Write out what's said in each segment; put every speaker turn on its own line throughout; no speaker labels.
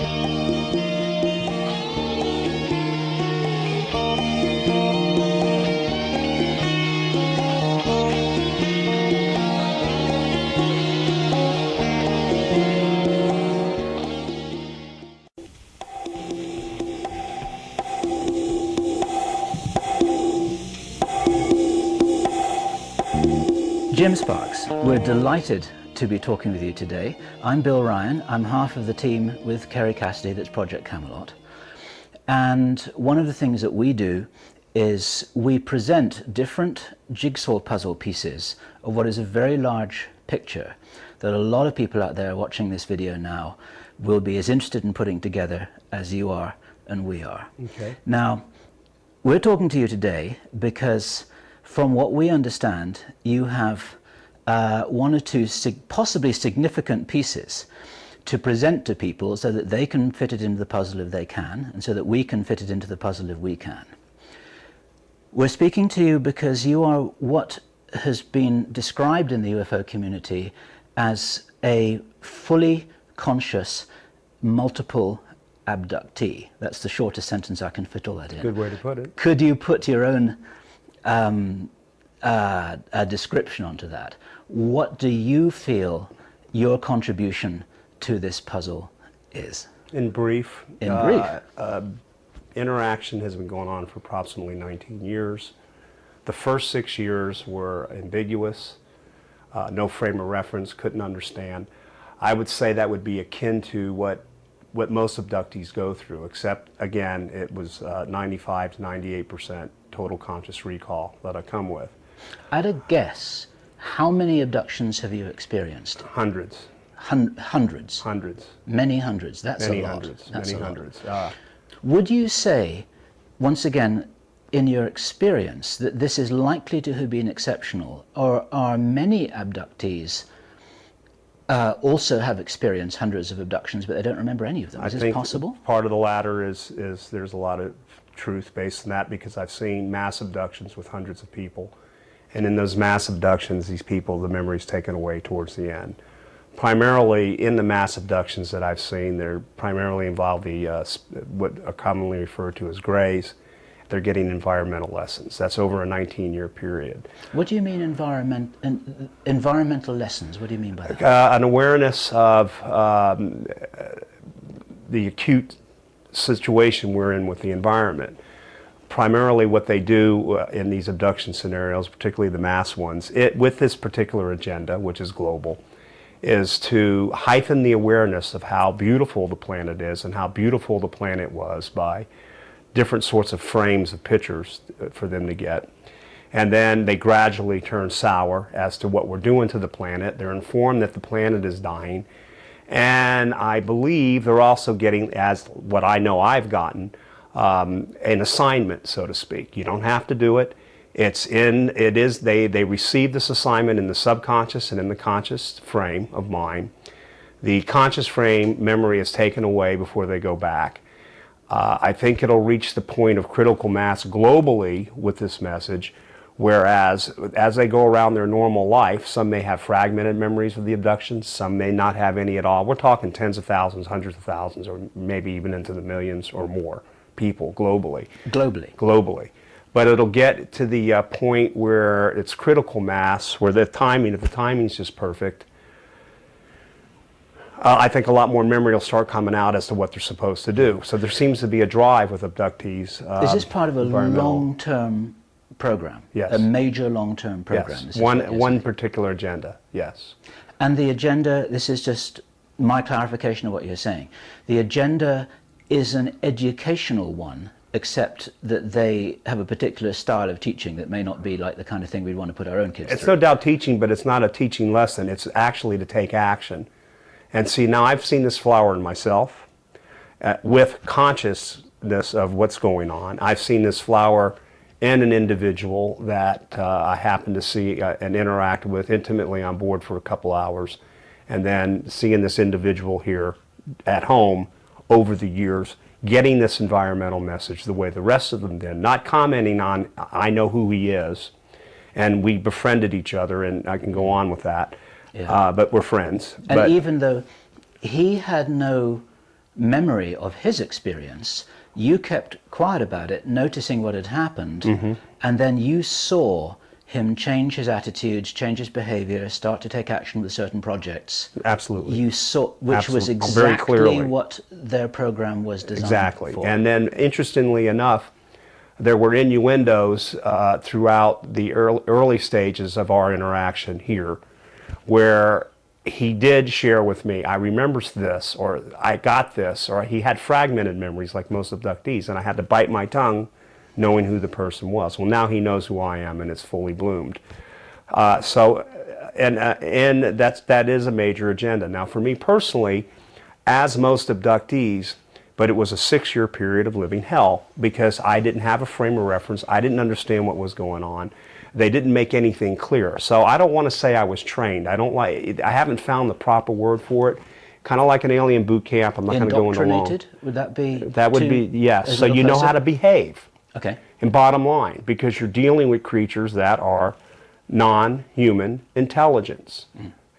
Jim Sparks, we're delighted to be talking with you today. I'm Bill Ryan. I'm half of the team with Kerry Cassidy that's Project Camelot. And one of the things that we do is we present different jigsaw puzzle pieces of what is a very large picture that a lot of people out there watching this video now will be as interested in putting together as you are and we are.
Okay.
Now, we're talking to you today because from what we understand, you have one or two possibly significant pieces to present to people so that they can fit it into the puzzle if they can, and so that we can fit it into the puzzle if we can. We're speaking to you because you are what has been described in the UFO community as a fully conscious multiple abductee. That's the shortest sentence I can fit all that in.
Good way to put it.
Could you put your own a description onto that? What do you feel your contribution to this puzzle is?
In brief, interaction has been going on for approximately 19 years. The first 6 years were ambiguous, no frame of reference, couldn't understand. I would say that would be akin to what most abductees go through, except again, it was 95 to 98% total conscious recall that I come with.
At a guess, how many abductions have you experienced?
Hundreds.
Hundreds?
Hundreds.
Many hundreds. That's
many
a lot.
Hundreds.
That's
many
a
hundreds.
Would you say, once again, in your experience, that this is likely to have been exceptional, or are many abductees also have experienced hundreds of abductions, but they don't remember any of them? Is this possible?
Part of the latter is there's a lot of truth based on that, because I've seen mass abductions with hundreds of people, and in those mass abductions, these people, the memory is taken away towards the end. Primarily in the mass abductions that I've seen, they're primarily involved the what are commonly referred to as grays. They're getting environmental lessons. That's over a 19-year period.
What do you mean environmental lessons? What do you mean by that?
An awareness of the acute situation we're in with the environment. Primarily what they do in these abduction scenarios, particularly the mass ones, with this particular agenda, which is global, is to heighten the awareness of how beautiful the planet is and how beautiful the planet was by different sorts of frames of pictures for them to get. And then they gradually turn sour as to what we're doing to the planet. They're informed that the planet is dying. And I believe they're also getting, as what I know I've gotten, an assignment, so to speak. You don't have to do it. They receive this assignment in the subconscious and in the conscious frame of mind. The conscious frame memory is taken away before they go back. I think it'll reach the point of critical mass globally with this message, whereas as they go around their normal life, some may have fragmented memories of the abductions, some may not have any at all. We're talking tens of thousands, hundreds of thousands, or maybe even into the millions or more people globally. Globally. But it'll get to the point where it's critical mass, where the timing, if the timing's just perfect, I think a lot more memory will start coming out as to what they're supposed to do. So there seems to be a drive with abductees.
Is this part of a long-term program?
Yes.
A major long-term program?
Yes. One particular agenda, yes.
And the agenda, this is just my clarification of what you're saying. The agenda is an educational one, except that they have a particular style of teaching that may not be like the kind of thing we'd want to put our own kids through.
It's no doubt teaching, but it's not a teaching lesson. It's actually to take action. And see, now I've seen this flower in myself with consciousness of what's going on. I've seen this flower in an individual that I happened to see and interact with intimately on board for a couple hours, and then seeing this individual here at home over the years, getting this environmental message the way the rest of them did, not commenting on, I know who he is, and we befriended each other, and I can go on with that. Yeah. But we're friends.
And even though he had no memory of his experience. You kept quiet about it, noticing what had happened, and then you saw him change his attitudes, change his behavior, start to take action with certain projects.
Absolutely.
You saw, which was
Absolutely. Very
exactly
clearly.
what their program was designed
Exactly.
for.
And then, interestingly enough, there were innuendos throughout the early stages of our interaction here, where he did share with me, I remember this, or I got this, or he had fragmented memories like most abductees, and I had to bite my tongue knowing who the person was. Well, now he knows who I am, and it's fully bloomed. And that is a major agenda. Now, for me personally, as most abductees, but it was a 6-year period of living hell because I didn't have a frame of reference. I didn't understand what was going on. They didn't make anything clear. So I don't want to say I was trained. I haven't found the proper word for it. Kind of like an alien boot camp. I'm not going to go into long.
Indoctrinated? Would that be?
That would be, yes. So you know how to behave.
Okay.
And bottom line, because you're dealing with creatures that are non-human intelligence.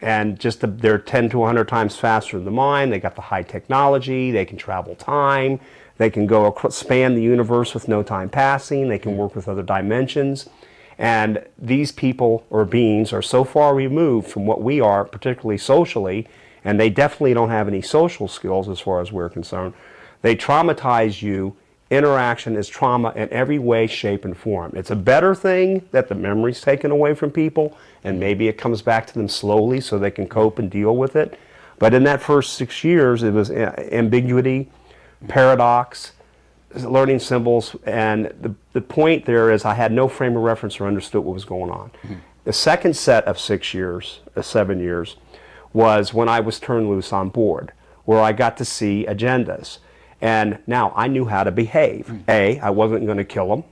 And they're 10 to 100 times faster than the mind. They got the high technology. They can travel time. They can go span the universe with no time passing. They can work with other dimensions. And these people or beings are so far removed from what we are, particularly socially, and they definitely don't have any social skills as far as we're concerned. They traumatize you. Interaction is trauma in every way, shape, and form. It's a better thing that the memory's taken away from people, and maybe it comes back to them slowly so they can cope and deal with it. But in that first 6 years, it was ambiguity, paradox, learning symbols, and the point there is I had no frame of reference or understood what was going on. The second set of 6 years, 7 years, was when I was turned loose on board, where I got to see agendas. And now I knew how to behave. A, I wasn't going to kill them.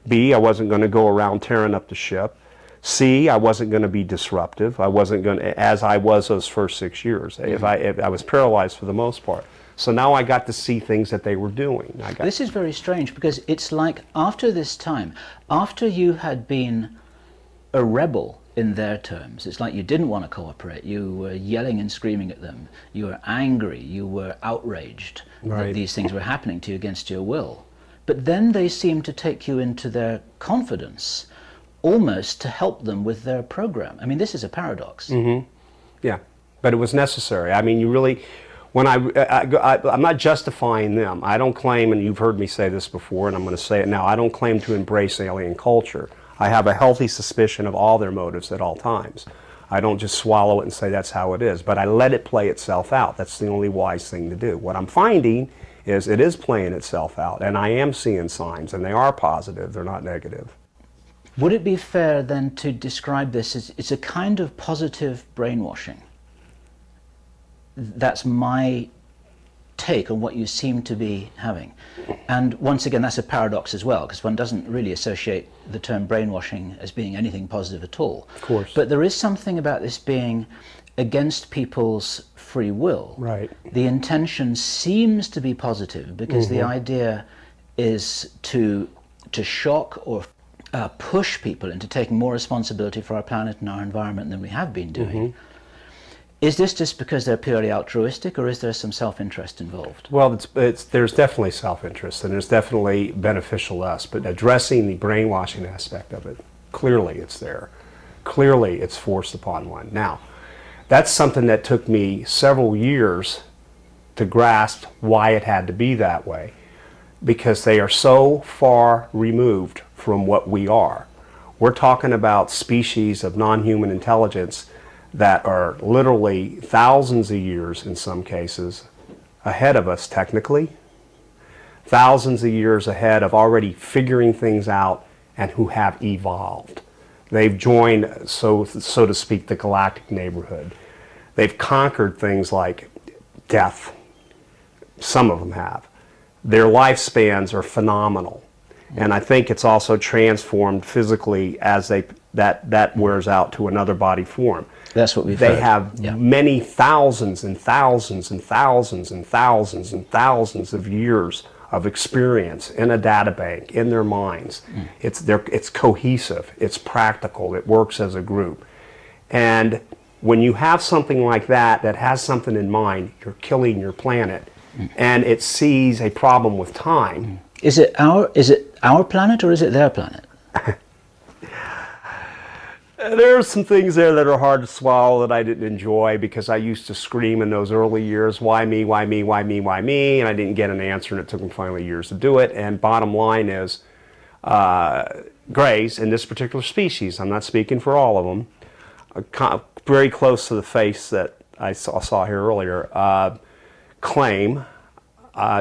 B, I wasn't going to go around tearing up the ship. C, I wasn't going to be disruptive. I wasn't going to, as I was those first 6 years. If I was paralyzed for the most part. So now I got to see things that they were doing.
This is very strange because it's like after this time, after you had been a rebel in their terms, it's like you didn't want to cooperate, you were yelling and screaming at them, you were angry, you were outraged that these things were happening to you against your will. But then they seemed to take you into their confidence, almost to help them with their program. I mean, this is a paradox.
Yeah, but it was necessary. I mean, you really, when I'm not justifying them. I don't claim, and you've heard me say this before, and I'm going to say it now, I don't claim to embrace alien culture. I have a healthy suspicion of all their motives at all times. I don't just swallow it and say that's how it is, but I let it play itself out. That's the only wise thing to do. What I'm finding is it is playing itself out, and I am seeing signs, and they are positive, they're not negative.
Would it be fair then to describe this as it's a kind of positive brainwashing? That's my take on what you seem to be having. And once again, that's a paradox as well, because one doesn't really associate the term brainwashing as being anything positive at all.
Of course.
But there is something about this being against people's free will.
Right.
The intention seems to be positive because the idea is to shock or push people into taking more responsibility for our planet and our environment than we have been doing. Is this just because they're purely altruistic, or is there some self-interest involved?
Well, there's definitely self-interest, and there's definitely beneficial to us, but addressing the brainwashing aspect of it, clearly it's there. Clearly it's forced upon one. Now, that's something that took me several years to grasp why it had to be that way, because they are so far removed from what we are. We're talking about species of non-human intelligence that are literally thousands of years, in some cases, ahead of us technically, thousands of years ahead of already figuring things out, and who have evolved. They've joined, so to speak, the galactic neighborhood. They've conquered things like death. Some of them have. Their lifespans are phenomenal. And I think it's also transformed physically as that wears out to another body form.
That's what we've
They
heard.
have many thousands and thousands and thousands and thousands and thousands of years of experience in a data bank, in their minds. It's cohesive, it's practical, it works as a group. And when you have something like that has something in mind, you're killing your planet, and it sees a problem with time.
Is it our planet or is it their planet?
There are some things there that are hard to swallow that I didn't enjoy because I used to scream in those early years, why me, why me, why me, why me, and I didn't get an answer, and it took me finally years to do it. And bottom line is, grays in this particular species, I'm not speaking for all of them, very close to the face that I saw here earlier, claim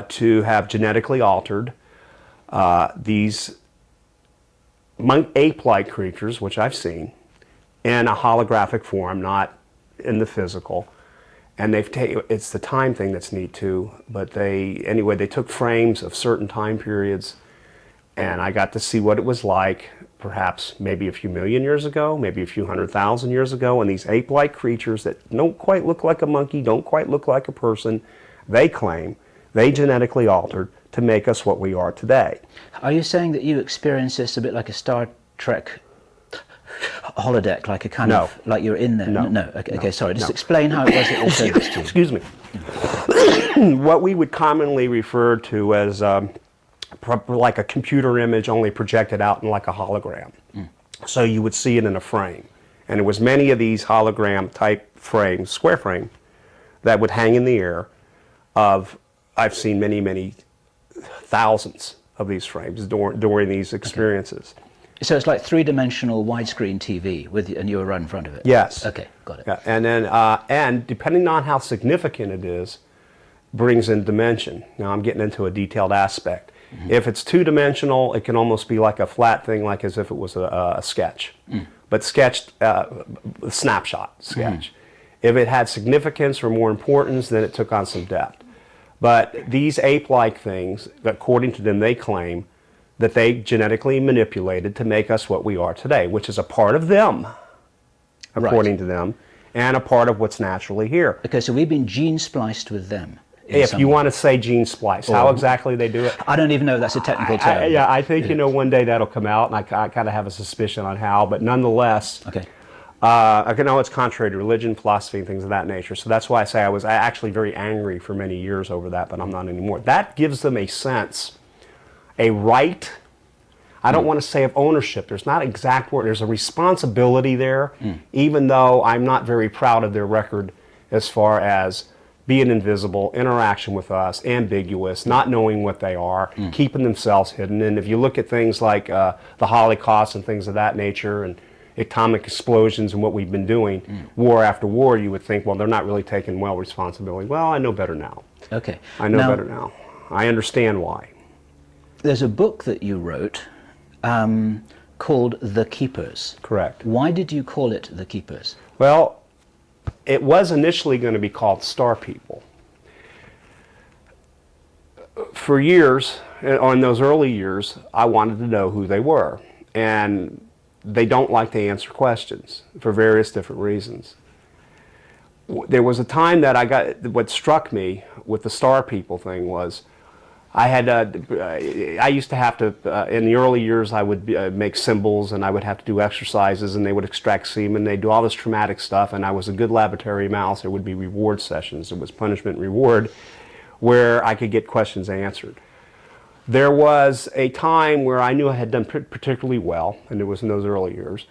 to have genetically altered these ape-like creatures, which I've seen, in a holographic form, not in the physical. And they've taken, it's the time thing that's neat too, but they took frames of certain time periods, and I got to see what it was like, perhaps maybe a few million years ago, maybe a few 100,000 years ago, and these ape-like creatures that don't quite look like a monkey, don't quite look like a person, they claim they genetically altered to make us what we are today.
Are you saying that you experience this a bit like a Star Trek holodeck, like a kind of, like you're in there? No. Okay, sorry. Just explain how it was that they showed this to you.
Excuse me. What we would commonly refer to as like a computer image, only projected out in like a hologram. So you would see it in a frame. And there was many of these hologram type frames, square frame, that would hang in the air of, I've seen many, many thousands of these frames during these experiences.
Okay. So it's like three-dimensional widescreen TV, and you were right in front of it?
Yes.
Okay, got it.
Yeah. And then, and depending on how significant it is, brings in dimension. Now I'm getting into a detailed aspect. If it's two-dimensional, it can almost be like a flat thing, like as if it was a sketch, but sketched, snapshot sketch. If it had significance or more importance, then it took on some depth. But these ape-like things, according to them, they claim that they genetically manipulated to make us what we are today, which is a part of them, according to them, and a part of what's naturally here.
Okay, so we've been gene spliced with them.
If you want to say gene splice, how exactly they do it?
I don't even know if that's a technical term.
Yeah, I think, you know, one day that'll come out, and I kind of have a suspicion on how, but nonetheless,
okay.
I know it's contrary to religion, philosophy, and things of that nature. So that's why I say I was actually very angry for many years over that, but I'm not anymore. That gives them a sense, a right, I don't want to say of ownership. There's not an exact word. There's a responsibility there, even though I'm not very proud of their record as far as being invisible, interaction with us, ambiguous, not knowing what they are, keeping themselves hidden. And if you look at things like the Holocaust and things of that nature, and atomic explosions and what we've been doing, war after war, you would think, well, they're not really taking well responsibility. Well, I know better now.
Okay.
I know better now. I understand why.
There's a book that you wrote called The Keepers.
Correct.
Why did you call it The Keepers?
Well, it was initially going to be called Star People. For years, in those early years, I wanted to know who they were. And they don't like to answer questions for various different reasons. There was a time that what struck me with the Star People thing was, I used to have to, in the early years, I would make symbols, and I would have to do exercises, and they would extract semen. They'd do all this traumatic stuff, and I was a good laboratory mouse. There would be reward sessions. It was punishment and reward, where I could get questions answered. There was a time where I knew I had done particularly well, and it was in those early years.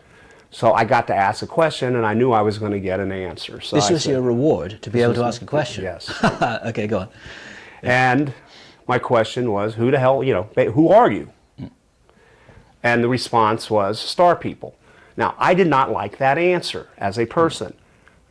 So I got to ask a question, and I knew I was going to get an answer. So
this was your reward, to be able to ask a question?
Yes.
Okay, go on.
And my question was, who the hell, you know, who are you? And the response was, Star People. Now, I did not like that answer as a person,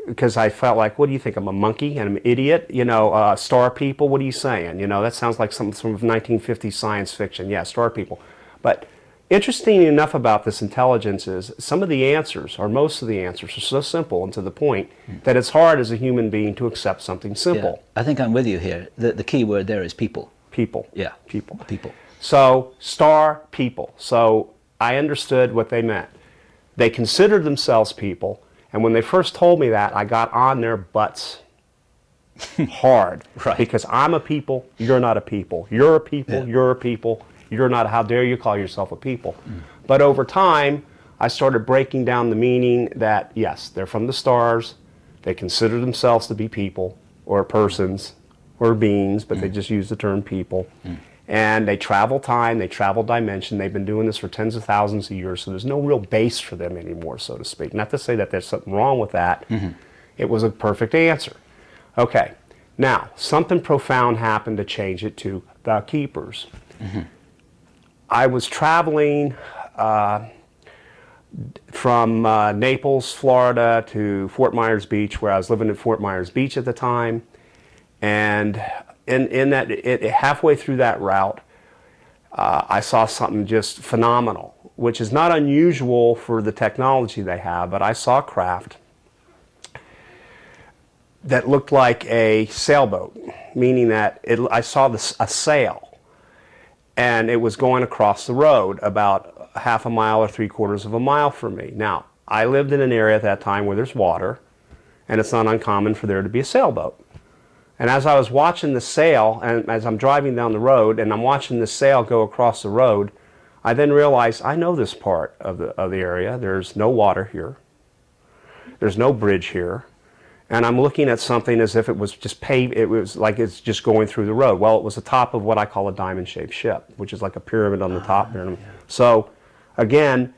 because I felt like, what do you think, I'm a monkey and I'm an idiot? You know, Star People, what are you saying? You know, that sounds like something from 1950s science fiction. Yeah, Star People. But interesting enough about this intelligence is some of the answers, or most of the answers, are so simple and to the point that it's hard as a human being to accept something simple.
Yeah, I think I'm with you here. The key word there is people.
People.
Yeah.
People.
People.
So, Star People. So, I understood what they meant. They considered themselves people, and when they first told me that, I got on their butts hard.
Right.
Because I'm a people, you're not a people. You're a people, you're a people, you're not, how dare you call yourself a people. But over time, I started breaking down the meaning that, yes, they're from the stars, they consider themselves to be people, or persons, or beings, but they just use the term people. And they travel time, they travel dimension. They've been doing this for tens of thousands of years, so there's no real base for them anymore, so to speak. Not to say that there's something wrong with that. It was a perfect answer. Okay, now, something profound happened to change it to the keepers. I was traveling from Naples, Florida to Fort Myers Beach, where I was living in Fort Myers Beach at the time. And halfway through that route, I saw something just phenomenal, which is not unusual for the technology they have, but I saw a craft that looked like a sailboat, meaning that I saw a sail, and it was going across the road about half a mile or 3/4 of a mile from me. Now, I lived in an area at that time where there's water, and it's not uncommon for there to be a sailboat. And as I was watching the sail, and as I'm driving down the road, and I'm watching the sail go across the road, I then realized I know this part of the area. There's no water here. There's no bridge here. And I'm looking at something as if it was just paved, it was like it's just going through the road. Well, it was the top of what I call a diamond-shaped ship, which is like a pyramid on the top there. So, again,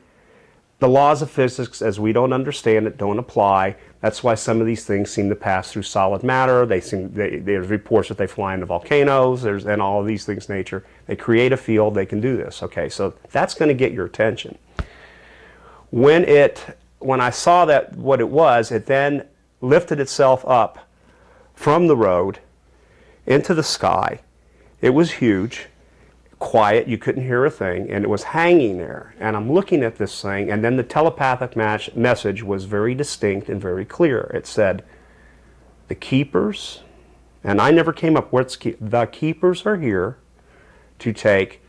the laws of physics, as we don't understand it, don't apply. That's why some of these things seem to pass through solid matter. There's reports that they fly into volcanoes, and all of these things nature. They create a field, they can do this. Okay, so that's going to get your attention. When I saw that what it was, it then lifted itself up from the road into the sky. It was huge, quiet, you couldn't hear a thing, and it was hanging there. And I'm looking at this thing, and then the telepathic message was very distinct and very clear. It said, the keepers, and I never came up with the keepers are here to take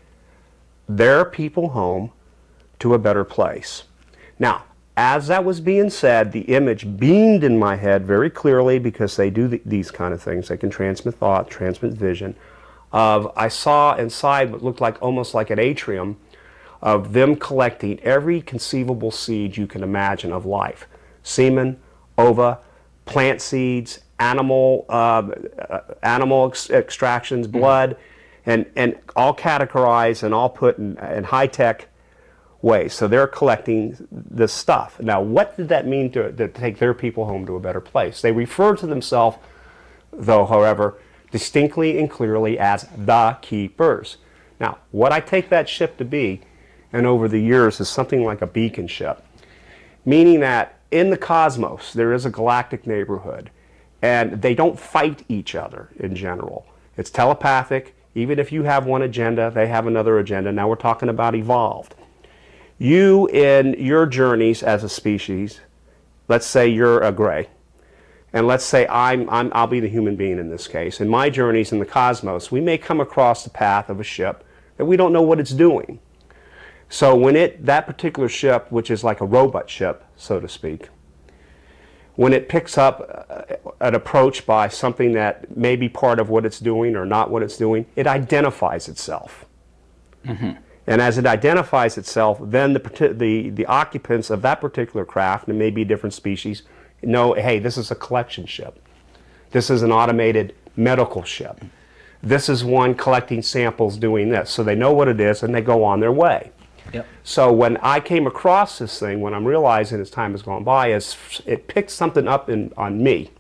their people home to a better place. Now, as that was being said, the image beamed in my head very clearly, because they do these kind of things. They can transmit thought, transmit vision. I saw inside what looked like almost like an atrium of them collecting every conceivable seed you can imagine of life. Semen, ova, plant seeds, animal extractions, blood, and all categorized and all put in high-tech ways. So they're collecting this stuff. Now, what did that mean to take their people home to a better place? They refer to themselves, though, however, distinctly and clearly as the keepers. Now, what I take that ship to be, and over the years, is something like a beacon ship, meaning that in the cosmos, there is a galactic neighborhood, and they don't fight each other in general. It's telepathic. Even if you have one agenda, they have another agenda. Now we're talking about evolved. You, in your journeys as a species, let's say you're a gray, and let's say I'll be the human being in this case. In my journeys in the cosmos, we may come across the path of a ship that we don't know what it's doing. So when that particular ship, which is like a robot ship, so to speak, when it picks up an approach by something that may be part of what it's doing or not what it's doing, it identifies itself. And as it identifies itself, then the occupants of that particular craft, and it may be a different species, know, hey, this is a collection ship. This is an automated medical ship. This is one collecting samples doing this. So they know what it is, and they go on their way.
Yep.
So when I came across this thing, when I'm realizing as time has gone by, is it picked something up on me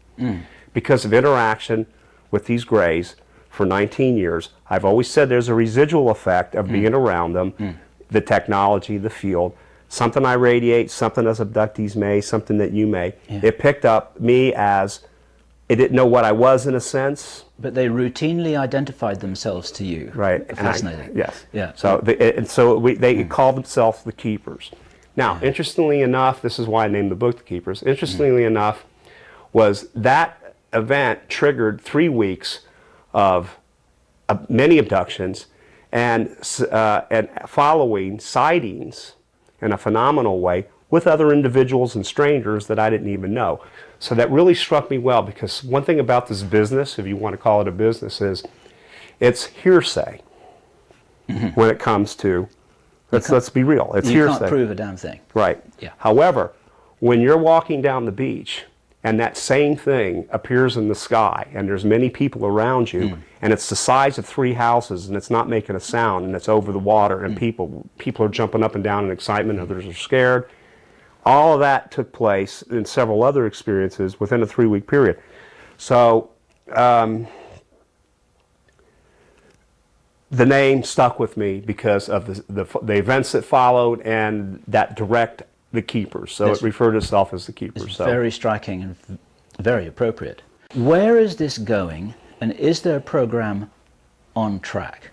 because of interaction with these grays for 19 years. I've always said there's a residual effect of being around them, the technology, the field, something I radiate, something as abductees may, something that you may.
Yeah.
It picked up me as, it didn't know what I was in a sense.
But they routinely identified themselves to you.
Right.
Fascinating.
Yes.
Yeah.
So they called themselves the keepers. Now, interestingly enough, this is why I named the book The Keepers. Interestingly enough, was that event triggered 3 weeks of many abductions and following sightings in a phenomenal way with other individuals and strangers that I didn't even know. So that really struck me well, because one thing about this business, if you want to call it a business, is it's hearsay when it comes to, let's be real, it's hearsay.
You can't prove a damn thing.
Right.
Yeah.
However, when you're walking down the beach and that same thing appears in the sky, and there's many people around you, and it's the size of 3 houses, and it's not making a sound, and it's over the water, and people are jumping up and down in excitement, others are scared. All of that took place in several other experiences within a 3-week period. So the name stuck with me because of the events that followed and that direct the keepers. So it referred itself as the keepers.
It's very striking and very appropriate. Where is this going, and is their program on track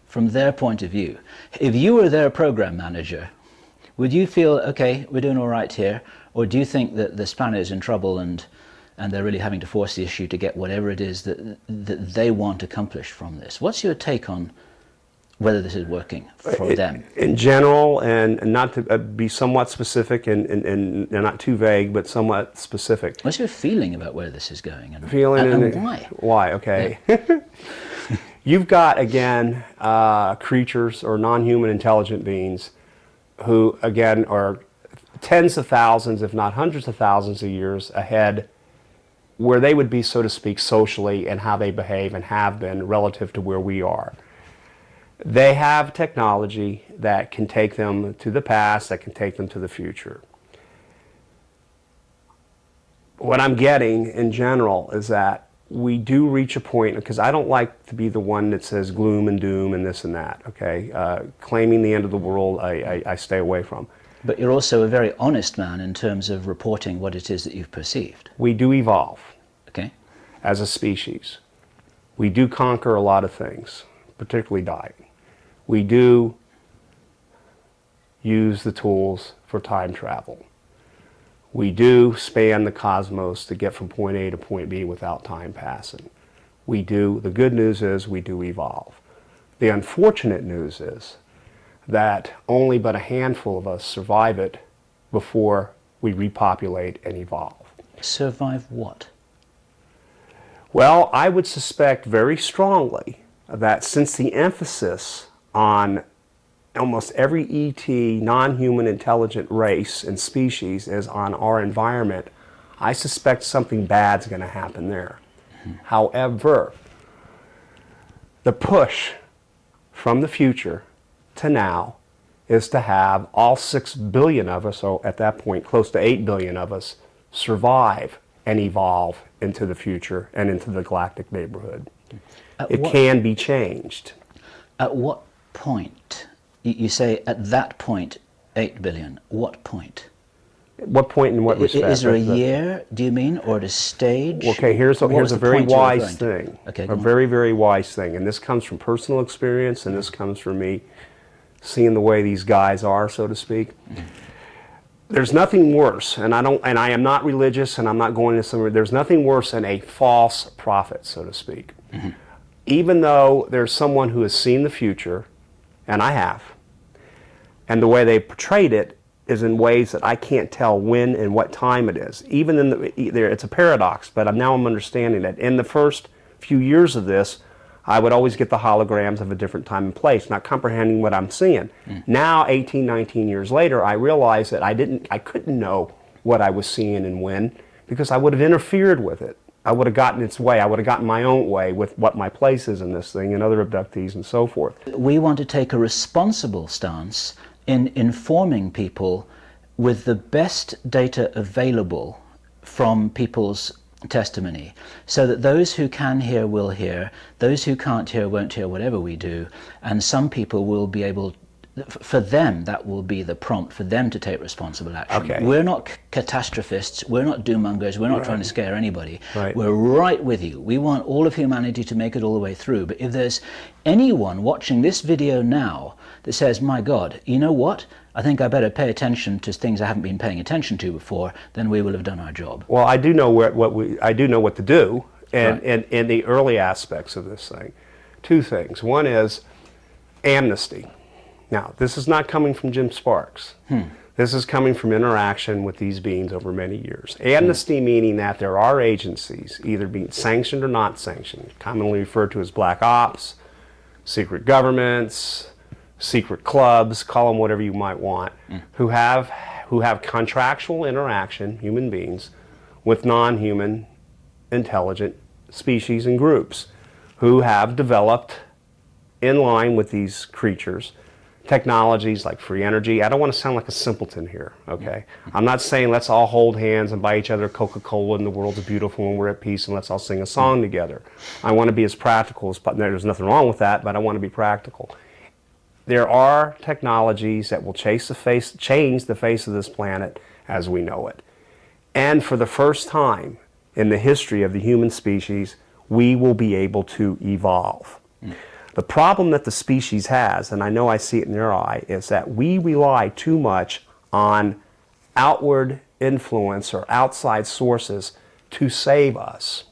from their point of view? If you were their program manager, would you feel, okay, we're doing all right here, or do you think that the Spanish is in trouble and they're really having to force the issue to get whatever it is that they want accomplished from this? What's your take on whether this is working for them?
In general, and not to be somewhat specific and not too vague, but somewhat specific.
What's your feeling about where this is going and why?
Why, okay. Yeah. You've got, again, creatures or non-human intelligent beings who, again, are tens of thousands, if not hundreds of thousands of years ahead, where they would be, so to speak, socially and how they behave and have been relative to where we are. They have technology that can take them to the past, that can take them to the future. What I'm getting in general is that we do reach a point, because I don't like to be the one that says gloom and doom and this and that, okay? Claiming the end of the world, I stay away from.
But you're also a very honest man in terms of reporting what it is that you've perceived.
We do evolve.
Okay.
As a species. We do conquer a lot of things, particularly dying. We do use the tools for time travel. We do span the cosmos to get from point A to point B without time passing. We do, the good news is we do evolve. The unfortunate news is that only but a handful of us survive it before we repopulate and evolve.
Survive what?
Well, I would suspect very strongly that since the emphasis on almost every ET, non-human intelligent race and species is on our environment, I suspect something bad's going to happen there. However, the push from the future to now is to have all 6 billion of us, or at that point close to 8 billion of us, survive and evolve into the future and into the galactic neighborhood. It can be changed.
At what point? You say at that point 8 billion. What point?
What point in what respect?
Is there a year, do you mean, or at a stage?
Okay, here's a very wise thing.
Okay,
a very, very wise thing. And this comes from personal experience, and this comes from me seeing the way these guys are, so to speak. There's nothing worse, and I am not religious, and I'm not going to somewhere. There's nothing worse than a false prophet, so to speak. Even though there's someone who has seen the future, and I have, and the way they portrayed it is in ways that I can't tell when and what time it is. Even in it's a paradox, but now I'm understanding it. In the first few years of this, I would always get the holograms of a different time and place, not comprehending what I'm seeing. Now, 18, 19 years later, I realize that I couldn't know what I was seeing and when, because I would have interfered with it. I would have gotten its way. I would have gotten my own way with what my place is in this thing and other abductees and so forth.
We want to take a responsible stance in informing people with the best data available from people's testimony, so that those who can hear will hear, those who can't hear won't hear whatever we do, and some people will be able, for them that will be the prompt for them to take responsible action.
Okay.
We're not catastrophists, we're not doom-mongers, we're not trying to scare anybody.
Right.
We're right with you. We want all of humanity to make it all the way through. But if there's anyone watching this video now that says, my God, you know what? I think I better pay attention to things I haven't been paying attention to before, then we will have done our job.
Well, I do know I do know what to do, and in the early aspects of this thing. Two things. One is amnesty. Now, this is not coming from Jim Sparks. This is coming from interaction with these beings over many years. Amnesty meaning that there are agencies, either being sanctioned or not sanctioned, commonly referred to as black ops, secret governments, secret clubs, call them whatever you might want, who have contractual interaction, human beings, with non-human intelligent species and groups who have developed in line with these creatures technologies like free energy. I don't want to sound like a simpleton here, okay? I'm not saying let's all hold hands and buy each other Coca-Cola and the world's beautiful and we're at peace and let's all sing a song together. I want to be as practical as possible. There's nothing wrong with that, but I want to be practical. There are technologies that will change the face of this planet as we know it. And for the first time in the history of the human species, we will be able to evolve. The problem that the species has, and I know I see it in your eye, is that we rely too much on outward influence or outside sources to save us.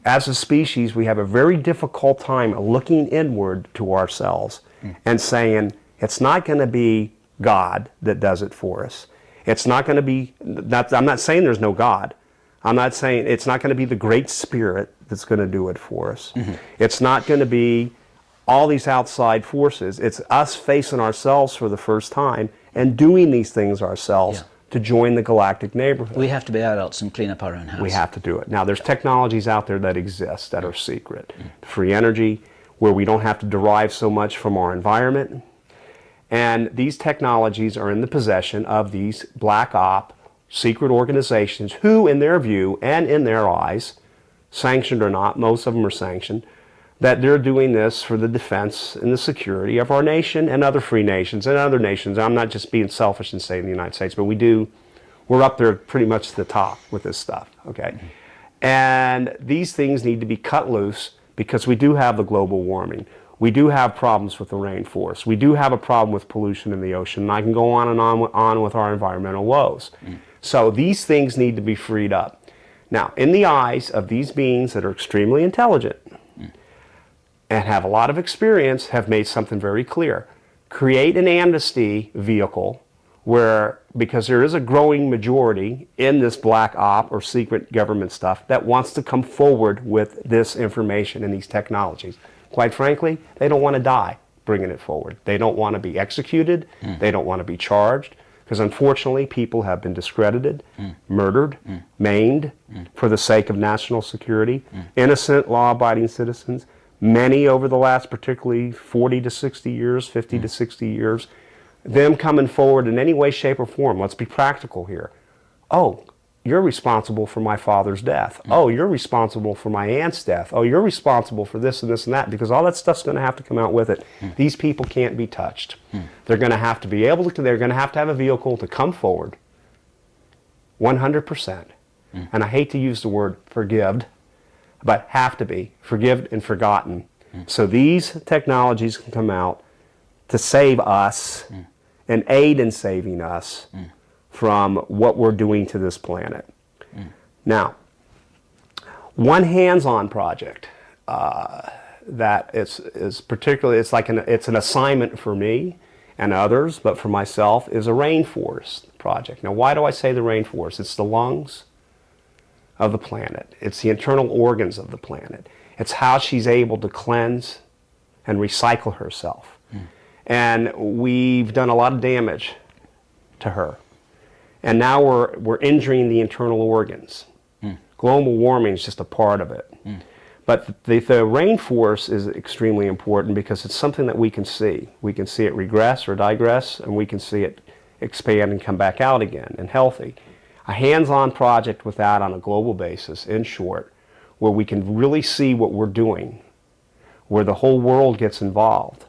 As a species, we have a very difficult time looking inward to ourselves and saying, it's not going to be God that does it for us. It's not going to be, I'm not saying there's no God. I'm not saying it's not going to be the Great Spirit that's going to do it for us. It's not going to be all these outside forces. It's us facing ourselves for the first time and doing these things ourselves to join the galactic neighborhood.
We have to be adults and clean up our own house.
We have to do it. Now, there's technologies out there that exist that are secret. Free energy, where we don't have to derive so much from our environment. And these technologies are in the possession of these black op secret organizations who, in their view and in their eyes, sanctioned or not, most of them are sanctioned, that they're doing this for the defense and the security of our nation and other free nations and other nations. I'm not just being selfish and saying the United States, but we're up there pretty much to the top with this stuff, okay? And these things need to be cut loose because we do have the global warming. We do have problems with the rainforest. We do have a problem with pollution in the ocean. And I can go on and on with our environmental woes. So these things need to be freed up. Now, in the eyes of these beings that are extremely intelligent, and have a lot of experience, have made something very clear. Create an amnesty vehicle where, because there is a growing majority in this black op or secret government stuff that wants to come forward with this information and these technologies. Quite frankly, they don't want to die bringing it forward. They don't want to be executed. They don't want to be charged. Because unfortunately, people have been discredited, murdered, maimed for the sake of national security. Innocent, law-abiding citizens. Many over the last particularly 40 to 60 years, 50 to 60 years, them coming forward in any way, shape, or form. Let's be practical here. Oh, you're responsible for my father's death. Oh, you're responsible for my aunt's death. Oh, you're responsible for this and this and that, because all that stuff's going to have to come out with it. These people can't be touched. They're going to have to be able to, they're going to have a vehicle to come forward 100%. And I hate to use the word forgived, but have to be forgiven and forgotten. So these technologies can come out to save us and aid in saving us from what we're doing to this planet. Now, one hands-on project that is particularly, it's an assignment for me and others, but for myself, is a rainforest project. Now, why do I say the rainforest? It's the lungs of the planet. It's the internal organs of the planet. It's how she's able to cleanse and recycle herself. And we've done a lot of damage to her. And now we're injuring the internal organs. Global warming is just a part of it. But the rainforest is extremely important because it's something that we can see. We can see it regress or digress, and we can see it expand and come back out again and healthy. A hands-on project with that on a global basis, in short, where we can really see what we're doing, where the whole world gets involved,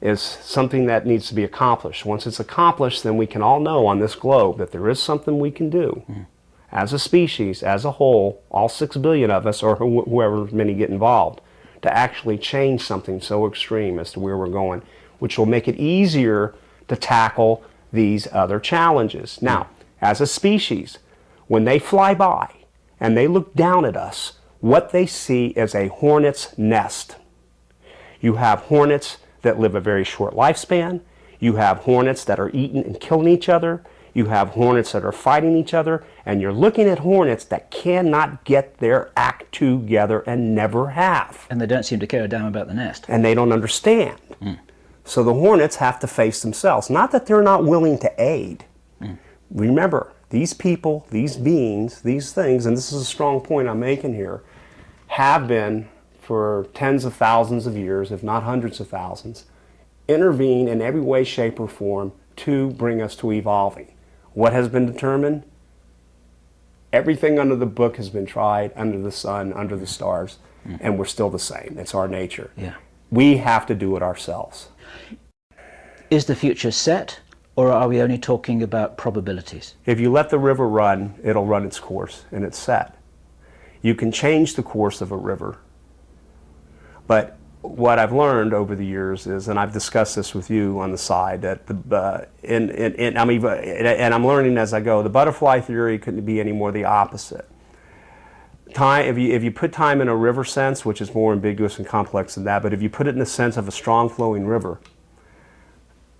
is something that needs to be accomplished. Once it's accomplished, then we can all know on this globe that there is something we can do as a species, as a whole, all 6 billion of us, or whoever many get involved, to actually change something so extreme as to where we're going, which will make it easier to tackle these other challenges. Now, as a species, when they fly by and they look down at us, what they see is a hornet's nest. You have hornets that live a very short lifespan. You have hornets that are eating and killing each other. You have hornets that are fighting each other. And you're looking at hornets that cannot get their act together and never have.
And they don't seem to care a damn about the nest.
And they don't understand. So the hornets have to face themselves. Not that they're not willing to aid. Remember, These people, these beings, these things, and this is a strong point I'm making here, have been for tens of thousands of years, if not hundreds of thousands, intervene in every way, shape, or form to bring us to evolving. What has been determined? Everything under the book has been tried, under the sun, under the stars, and we're still the same. It's our nature.
Yeah.
We have to do it ourselves.
Is the future set, or are we only talking about probabilities?
If you let the river run, it'll run its course, and it's set. You can change the course of a river, but what I've learned over the years is, and I've discussed this with you on the side, that and I'm learning as I go, the butterfly theory couldn't be any more the opposite. Time, if you put time in a river sense, which is more ambiguous and complex than that, but if you put it in the sense of a strong flowing river,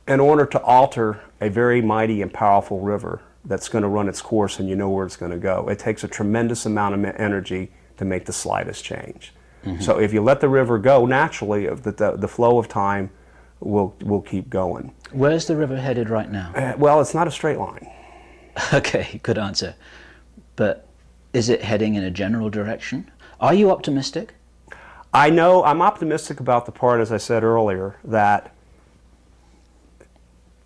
in order to alter a very mighty and powerful river that's going to run its course and you know where it's going to go, it takes a tremendous amount of energy to make the slightest change. So if you let the river go, naturally the flow of time will keep going.
Where's the river headed right now?
Well, it's not a straight line.
Okay, good answer. But is it heading in a general direction? Are you optimistic?
I know I'm optimistic about the part, as I said earlier, that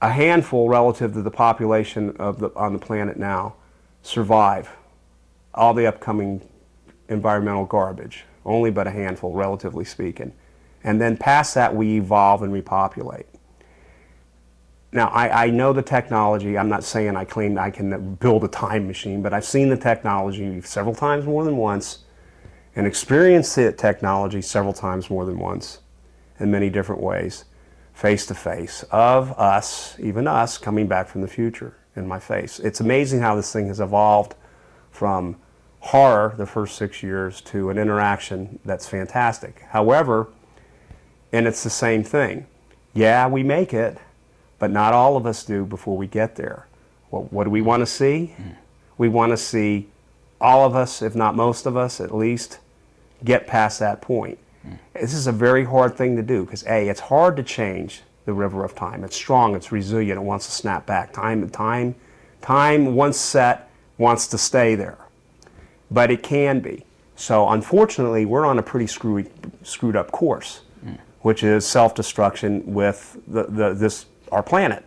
a handful relative to the population on the planet now survive all the upcoming environmental garbage. Only but a handful, relatively speaking. And then past that, we evolve and repopulate. Now, I know the technology. I'm not saying I claim I can build a time machine, but I've seen the technology several times more than once and experienced the technology several times more than once in many different ways, face to face, of us, even us, coming back from the future in my face. It's amazing how this thing has evolved from horror the first 6 years to an interaction that's fantastic. However, and it's the same thing. Yeah, we make it, but not all of us do before we get there. Well, what do we want to see? We want to see all of us, if not most of us at least, get past that point. This is a very hard thing to do because A, it's hard to change the river of time. It's strong, it's resilient, it wants to snap back. Time once set wants to stay there. But it can be. So unfortunately, we're on a pretty screwed up course, which is self-destruction with our planet.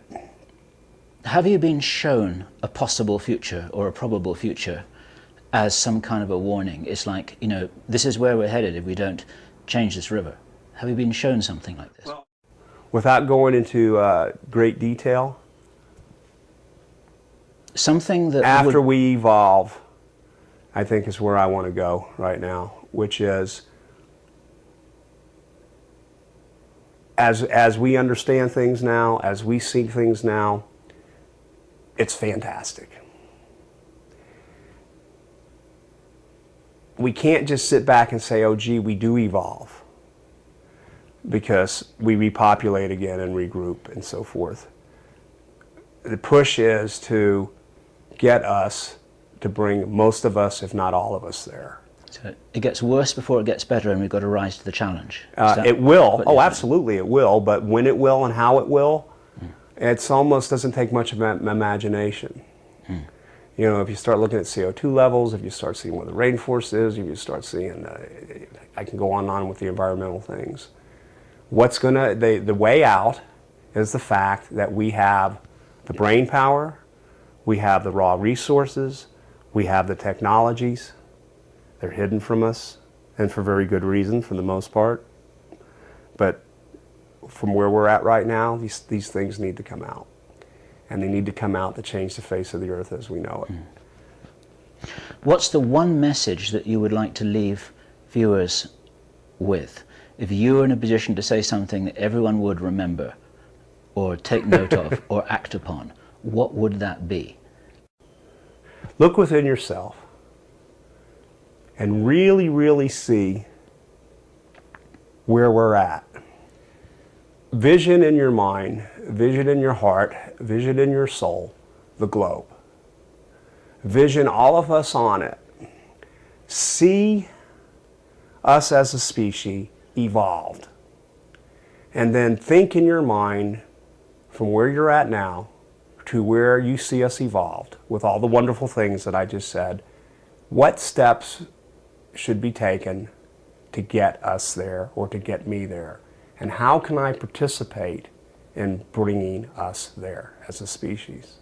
Have you been shown a possible future or a probable future as some kind of a warning? It's like, you know, this is where we're headed if we don't change this river. Have you been shown something like this?
Well, without going into great detail,
something that
after we evolve, I think is where I want to go right now, which is as we understand things now, as we see things now, it's fantastic. We can't just sit back and say, oh gee, we do evolve, because we repopulate again and regroup and so forth. The push is to get us to bring most of us, if not all of us, there.
So it gets worse before it gets better, and we've got to rise to the challenge.
It will. Oh, absolutely, it will. But when it will and how it will, it almost doesn't take much of an imagination. You know, if you start looking at CO2 levels, if you start seeing where the rainforest is, if you start seeing, I can go on and on with the environmental things. What's gonna, the way out is the fact that we have the brain power, we have the raw resources, we have the technologies. They're hidden from us, and for very good reason for the most part. But from where we're at right now, these things need to come out. And they need to come out to change the face of the earth as we know it.
What's the one message that you would like to leave viewers with? If you were in a position to say something that everyone would remember, or take note of, or act upon, what would that be?
Look within yourself and really, really see where we're at. Vision in your mind, vision in your heart, vision in your soul, the globe. Vision all of us on it. See us as a species evolved. And then think in your mind from where you're at now to where you see us evolved, with all the wonderful things that I just said, what steps should be taken to get us there or to get me there? And how can I participate in bringing us there as a species?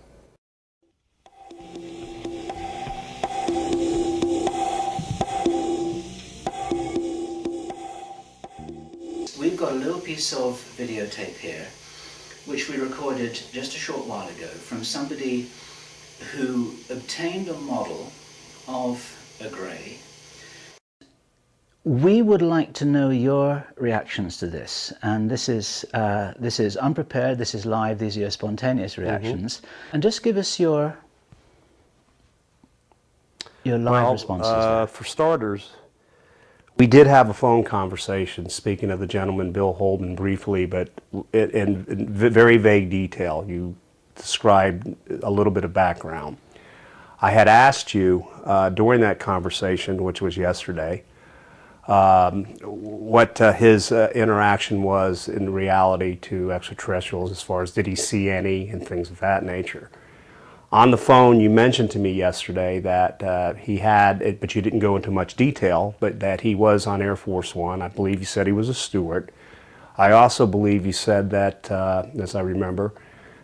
We've got a little piece of videotape here, which we recorded just a short while ago from somebody who obtained a model of a grey. We would like to know your reactions to this, and this is unprepared, this is live, these are your spontaneous reactions, and just give us your live responses there.
For starters, we did have a phone conversation, speaking of the gentleman, Bill Holden, briefly, but in very vague detail. You described a little bit of background. I had asked you during that conversation, which was yesterday, what his interaction was in reality to extraterrestrials, as far as did he see any and things of that nature. On the phone, you mentioned to me yesterday that he had, but you didn't go into much detail, but that he was on Air Force One. I believe you said he was a steward. I also believe you said that, as I remember,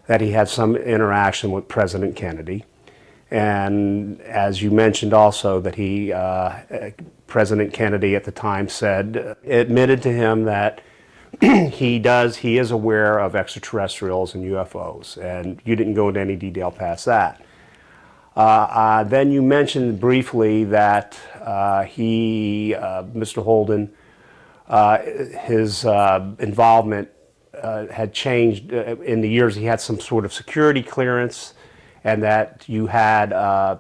that he had some interaction with President Kennedy. And as you mentioned also that he, President Kennedy at the time said, admitted to him that he is aware of extraterrestrials and UFOs, and you didn't go into any detail past that. Then you mentioned briefly that Mr. Holden, his involvement had changed in the years. He had some sort of security clearance, and that you had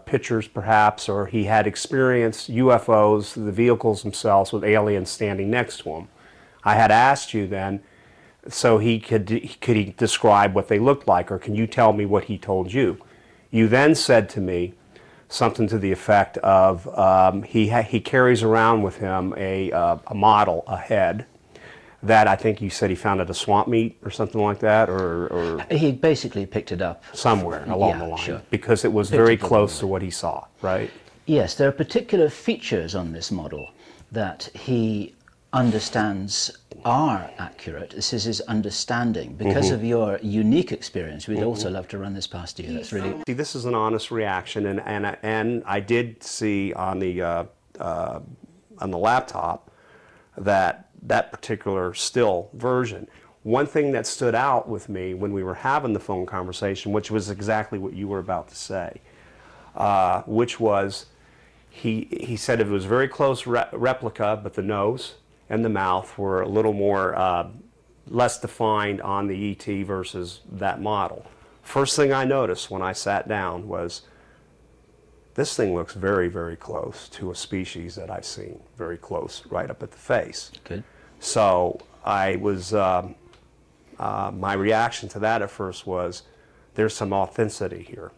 pictures perhaps, or he had experienced UFOs, the vehicles themselves, with aliens standing next to him. I had asked you then, so could he describe what they looked like, or can you tell me what he told you? You then said to me something to the effect of he carries around with him a model, a head, that I think you said he found at a swamp meet or something like that, or
He basically picked it up
somewhere along the line,
sure.
Because it was very close to what he saw, right?
Yes, there are particular features on this model that he understands are accurate. This is his understanding. Because of your unique experience, we'd also love to run this past you. That's really...
See, this is an honest reaction, and I did see on the laptop that particular still version. One thing that stood out with me when we were having the phone conversation, which was exactly what you were about to say, which was he said it was a very close replica, but the nose and the mouth were a little more less defined on the ET versus that model. First thing I noticed when I sat down was this thing looks very, very close to a species that I've seen, very close, right up at the face.
Good.
So I was, my reaction to that at first was, there's some authenticity here.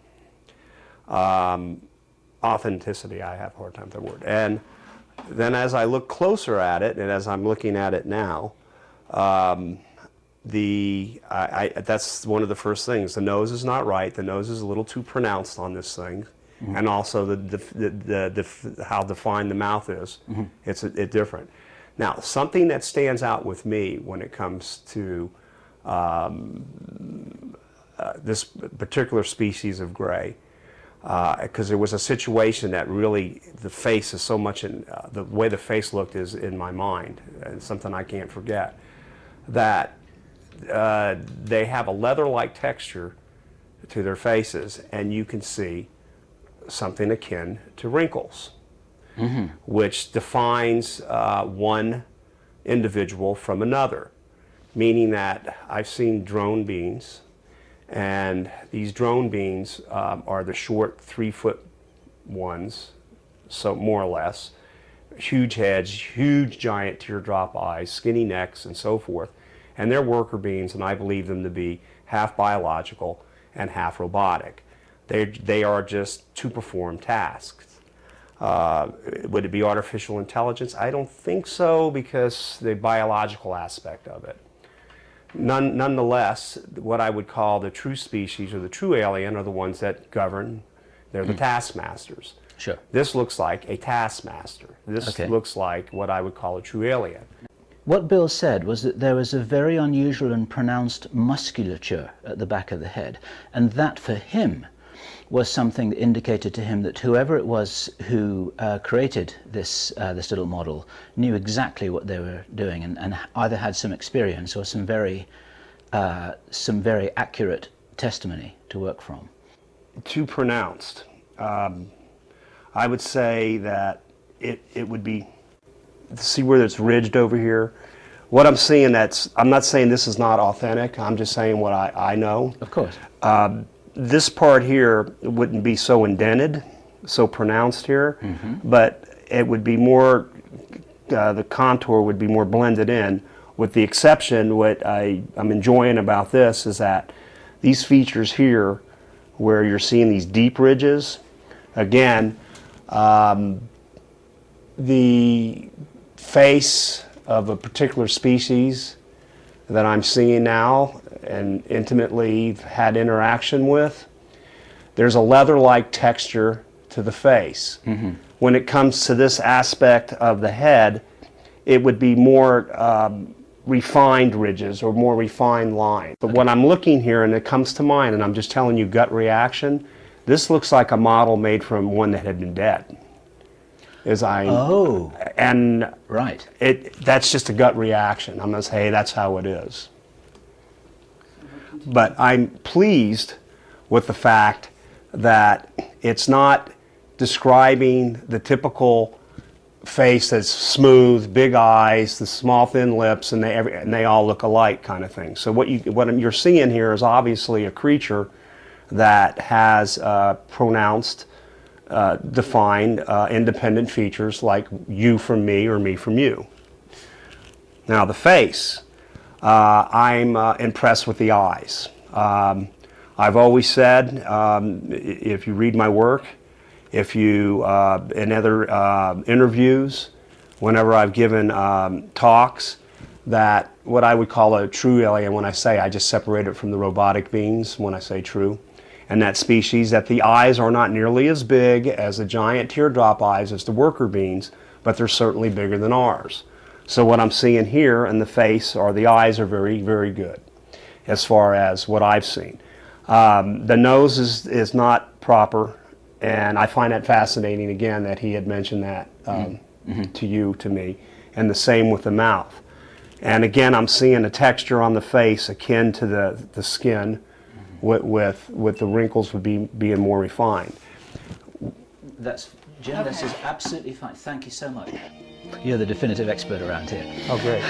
Authenticity, I have a hard time with that word. And then as I look closer at it, and as I'm looking at it now, that's one of the first things. The nose is not right. The nose is a little too pronounced on this thing. And also how defined the mouth is. It's different. Now, something that stands out with me when it comes to this particular species of gray, because there was a situation that really, the face is so much in, the way the face looked is in my mind, and something I can't forget, that they have a leather-like texture to their faces, and you can see something akin to wrinkles, which defines one individual from another, meaning that I've seen drone beings, and these drone beings are the short 3-foot ones, so more or less, huge heads, huge giant teardrop eyes, skinny necks, and so forth, and they're worker beings, and I believe them to be half biological and half robotic. They are just to perform tasks. Would it be artificial intelligence? I don't think so, because the biological aspect of it. Nonetheless, what I would call the true species or the true alien are the ones that govern. They're the taskmasters.
Sure.
This looks like a taskmaster. This looks like what I would call a true alien.
What Bill said was that there was a very unusual and pronounced musculature at the back of the head, and that for him was something that indicated to him that whoever it was who created this little model knew exactly what they were doing, and either had some experience or some very accurate testimony to work from.
Too pronounced. I would say that it would be, see where it's ridged over here? What I'm seeing, I'm not saying this is not authentic, I'm just saying what I know.
Of course.
This part here wouldn't be so indented, so pronounced here, but it would be more, the contour would be more blended in, with the exception, what I'm enjoying about this is that these features here, where you're seeing these deep ridges, again, the face of a particular species that I'm seeing now and intimately had interaction with, there's a leather-like texture to the face. When it comes to this aspect of the head, it would be more refined ridges or more refined lines. But when I'm looking here and it comes to mind, and I'm just telling you gut reaction, this looks like a model made from one that had been dead. And
right.
That's just a gut reaction. I'm going to say, hey, that's how it is. But I'm pleased with the fact that it's not describing the typical face that's smooth, big eyes, the small thin lips, and they all look alike kind of thing. So what you're seeing here is obviously a creature that has pronounced, defined, independent features like you from me or me from you. Now the face, I'm impressed with the eyes. I've always said, if you read my work, if you, in other interviews, whenever I've given talks, that what I would call a true alien, when I say I just separate it from the robotic beings when I say true, and that species, that the eyes are not nearly as big as the giant teardrop eyes as the worker beings, but they're certainly bigger than ours. So what I'm seeing here in the face or the eyes are very, very good as far as what I've seen. The nose is not proper, and I find that fascinating again that he had mentioned that to you, to me, and the same with the mouth. And again, I'm seeing a texture on the face akin to the skin, with the wrinkles being more refined.
Jim, this is absolutely fine. Thank you so much. You're the definitive expert around here.
Oh, great.